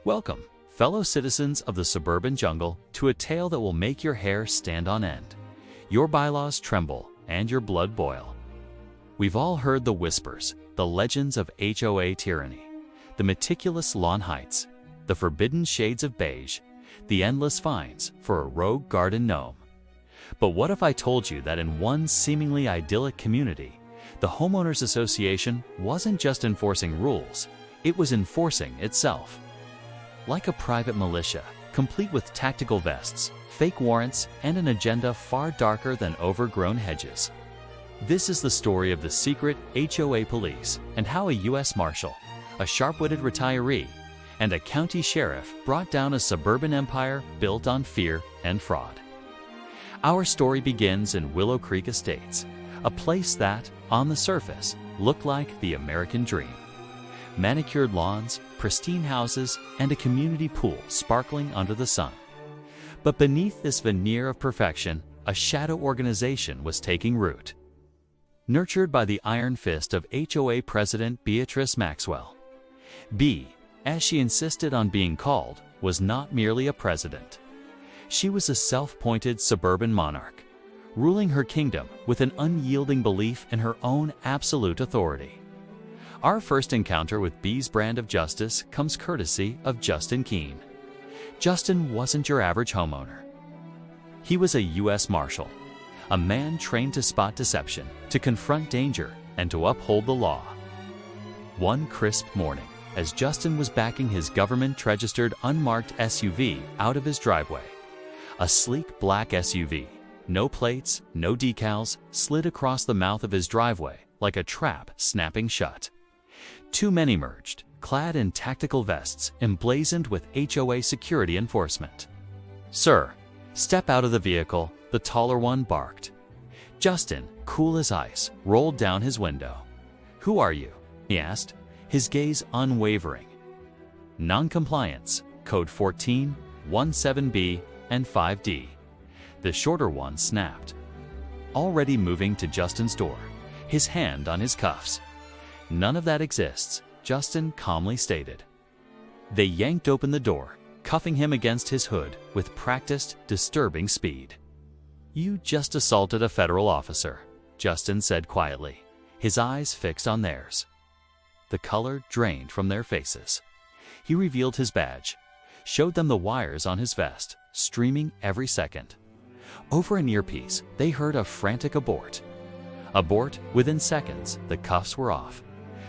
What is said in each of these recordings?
Welcome, fellow citizens of the suburban jungle, to a tale that will make your hair stand on end, your bylaws tremble, and your blood boil. We've all heard the whispers, the legends of HOA tyranny, the meticulous lawn heights, the forbidden shades of beige, the endless fines for a rogue garden gnome. But what if I told you that in one seemingly idyllic community, the Homeowners Association wasn't just enforcing rules, it was enforcing itself? Like a private militia, complete with tactical vests, fake warrants, and an agenda far darker than overgrown hedges. This is the story of the secret HOA police and how a US Marshal, a sharp-witted retiree, and a county sheriff brought down a suburban empire built on fear and fraud. Our story begins in Willow Creek Estates, a place that, on the surface, looked like the American dream. Manicured lawns, pristine houses, and a community pool sparkling under the sun. But beneath this veneer of perfection, a shadow organization was taking root. Nurtured by the iron fist of HOA President Beatrice Maxwell. B, as she insisted on being called, was not merely a president. She was a self-appointed suburban monarch, ruling her kingdom with an unyielding belief in her own absolute authority. Our first encounter with B's brand of justice comes courtesy of Justin Keene. Justin wasn't your average homeowner. He was a US Marshal, a man trained to spot deception, to confront danger, and to uphold the law. One crisp morning, as Justin was backing his government-registered unmarked SUV out of his driveway, a sleek black SUV, no plates, no decals, slid across the mouth of his driveway like a trap snapping shut. Two men emerged, clad in tactical vests emblazoned with HOA Security Enforcement. "Sir, step out of the vehicle," the taller one barked. Justin, cool as ice, rolled down his window. "Who are you?" he asked, his gaze unwavering. "Noncompliance, code 14, 17B, and 5D. The shorter one snapped, already moving to Justin's door, his hand on his cuffs. "None of that exists," Justin calmly stated. They yanked open the door, cuffing him against his hood with practiced, disturbing speed. "You just assaulted a federal officer," Justin said quietly, his eyes fixed on theirs. The color drained from their faces. He revealed his badge, showed them the wires on his vest, streaming every second. Over an earpiece, they heard a frantic abort. Abort, within seconds, the cuffs were off.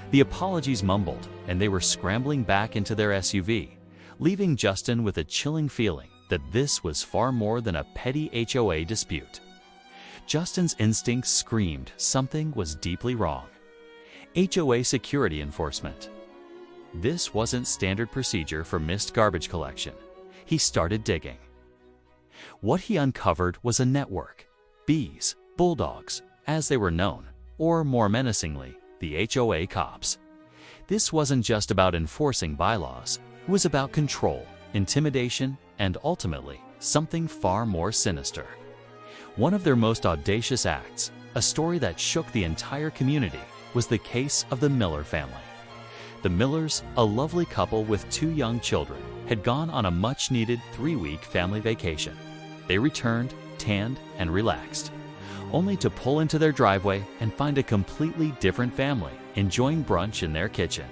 The apologies mumbled, and they were scrambling back into their SUV, leaving Justin with a chilling feeling that this was far more than a petty HOA dispute. Justin's instincts screamed something was deeply wrong. HOA Security Enforcement. This wasn't standard procedure for missed garbage collection. He started digging. What he uncovered was a network. B's, bulldogs, as they were known, or more menacingly, the HOA Cops. This wasn't just about enforcing bylaws. It was about control, intimidation, and ultimately, something far more sinister. One of their most audacious acts, a story that shook the entire community, was the case of the Miller family. The Millers, a lovely couple with two young children, had gone on a much-needed 3-week family vacation. They returned, tanned, and relaxed, only to pull into their driveway and find a completely different family enjoying brunch in their kitchen,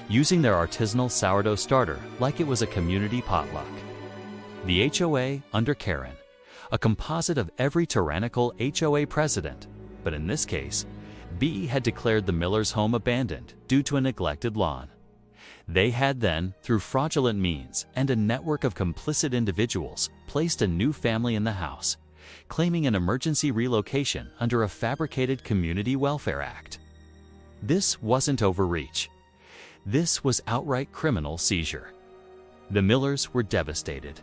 using their artisanal sourdough starter like it was a community potluck. The HOA under Karen, a composite of every tyrannical HOA president, but in this case, B had declared the Millers' home abandoned due to a neglected lawn. They had then, through fraudulent means and a network of complicit individuals, placed a new family in the house, claiming an emergency relocation under a fabricated Community Welfare Act. This wasn't overreach. This was outright criminal seizure. The Millers were devastated.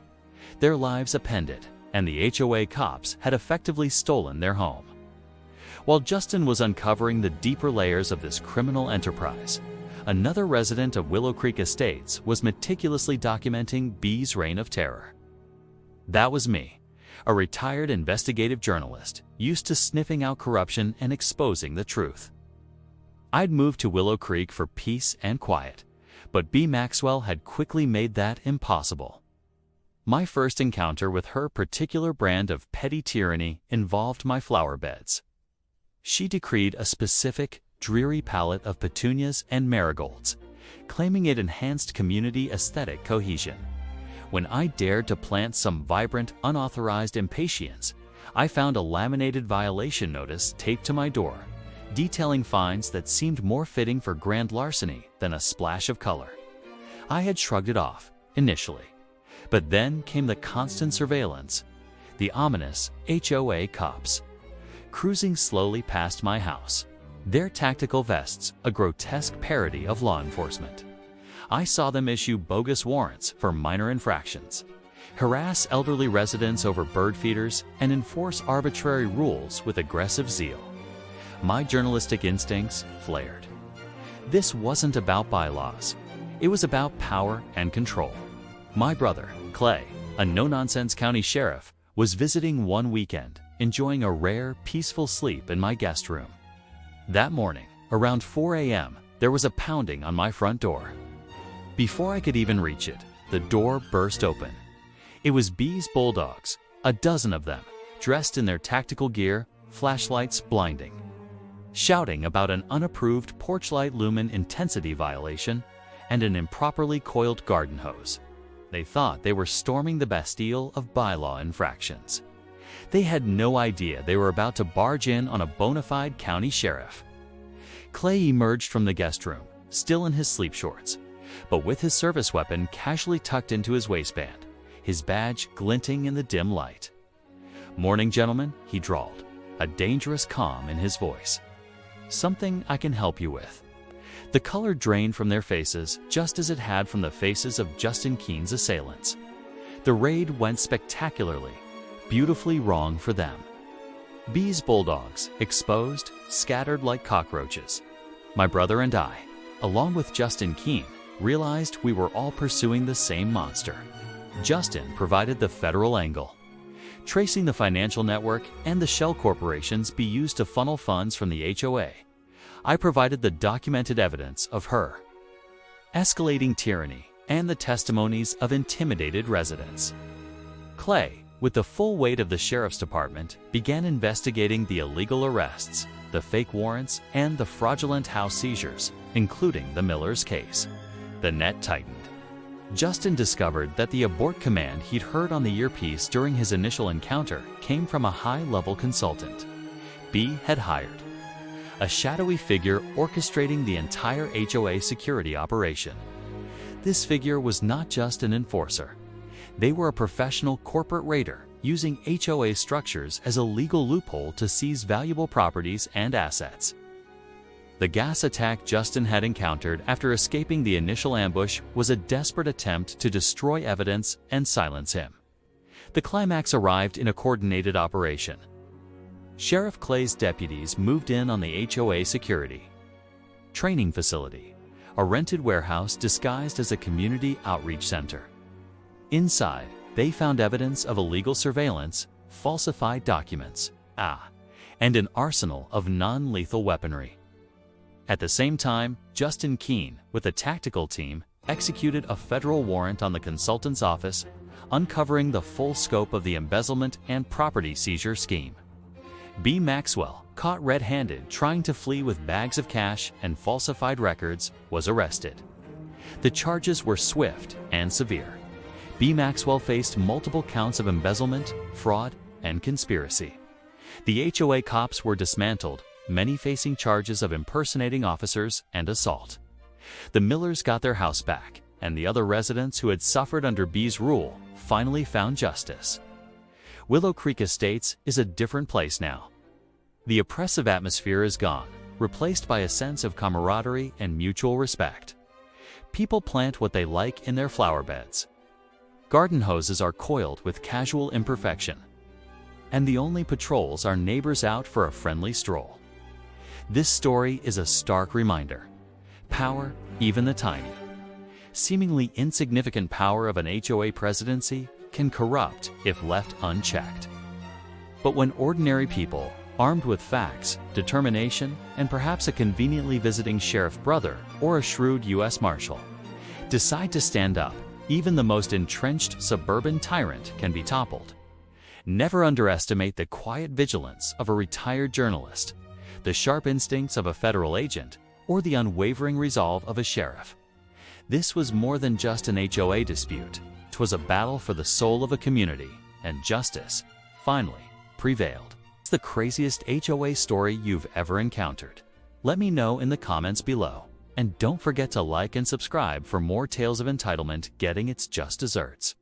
Their lives upended, and the HOA Cops had effectively stolen their home. While Justin was uncovering the deeper layers of this criminal enterprise, another resident of Willow Creek Estates was meticulously documenting B's reign of terror. That was me, a retired investigative journalist used to sniffing out corruption and exposing the truth. I'd moved to Willow Creek for peace and quiet, But B. Maxwell had quickly made that impossible. My first encounter with her particular brand of petty tyranny involved my flower beds. She decreed a specific, dreary palette of petunias and marigolds, claiming it enhanced community aesthetic cohesion. When I dared to plant some vibrant, unauthorized impatiens, I found a laminated violation notice taped to my door, detailing fines that seemed more fitting for grand larceny than a splash of color. I had shrugged it off, initially. But then came the constant surveillance, the ominous HOA Cops, cruising slowly past my house, their tactical vests a grotesque parody of law enforcement. I saw them issue bogus warrants for minor infractions, harass elderly residents over bird feeders, and enforce arbitrary rules with aggressive zeal. My journalistic instincts flared. This wasn't about bylaws. It was about power and control. My brother, Clay, a no-nonsense county sheriff, was visiting one weekend, enjoying a rare, peaceful sleep in my guest room. That morning, around 4 a.m., there was a pounding on my front door. Before I could even reach it, the door burst open. It was B's bulldogs, a dozen of them, dressed in their tactical gear, flashlights blinding, shouting about an unapproved porch light lumen intensity violation and an improperly coiled garden hose. They thought they were storming the Bastille of bylaw infractions. They had no idea they were about to barge in on a bona fide county sheriff. Clay emerged from the guest room, still in his sleep shorts, but with his service weapon casually tucked into his waistband, his badge glinting in the dim light. "Morning, gentlemen," he drawled, a dangerous calm in his voice. "Something I can help you with." The color drained from their faces just as it had from the faces of Justin Keen's assailants. The raid went spectacularly, beautifully wrong for them. B's bulldogs, exposed, scattered like cockroaches. My brother and I, along with Justin Keen, realized we were all pursuing the same monster. Justin provided the federal angle, tracing the financial network and the shell corporations be used to funnel funds from the HOA. I provided the documented evidence of her escalating tyranny and the testimonies of intimidated residents. Clay, with the full weight of the sheriff's department, began investigating the illegal arrests, the fake warrants, and the fraudulent house seizures, including the Miller's case. The net tightened. Justin discovered that the abort command he'd heard on the earpiece during his initial encounter came from a high-level consultant B had hired, a shadowy figure orchestrating the entire HOA security operation. This figure was not just an enforcer. They were a professional corporate raider using HOA structures as a legal loophole to seize valuable properties and assets. The gas attack Justin had encountered after escaping the initial ambush was a desperate attempt to destroy evidence and silence him. The climax arrived in a coordinated operation. Sheriff Clay's deputies moved in on the HOA Security Training Facility, a rented warehouse disguised as a community outreach center. Inside, they found evidence of illegal surveillance, falsified documents, and an arsenal of non-lethal weaponry. At the same time, Justin Keen, with a tactical team, executed a federal warrant on the consultant's office, uncovering the full scope of the embezzlement and property seizure scheme. B. Maxwell, caught red-handed trying to flee with bags of cash and falsified records, was arrested. The charges were swift and severe. B. Maxwell faced multiple counts of embezzlement, fraud, and conspiracy. The HOA Cops were dismantled, many facing charges of impersonating officers and assault. The Millers got their house back, and the other residents who had suffered under B's rule finally found justice. Willow Creek Estates is a different place now. The oppressive atmosphere is gone, replaced by a sense of camaraderie and mutual respect. People plant what they like in their flower beds. Garden hoses are coiled with casual imperfection, and the only patrols are neighbors out for a friendly stroll. This story is a stark reminder. Power, even the tiny, seemingly insignificant power of an HOA presidency, can corrupt if left unchecked. But when ordinary people, armed with facts, determination, and perhaps a conveniently visiting sheriff brother or a shrewd US Marshal, Decide to stand up. Even the most entrenched suburban tyrant can be toppled. Never underestimate the quiet vigilance of a retired journalist, the sharp instincts of a federal agent, or the unwavering resolve of a sheriff. This was more than just an HOA dispute. 'Twas a battle for the soul of a community, and justice, finally, prevailed. It's the craziest HOA story you've ever encountered. Let me know in the comments below. And don't forget to like and subscribe for more tales of entitlement getting its just desserts.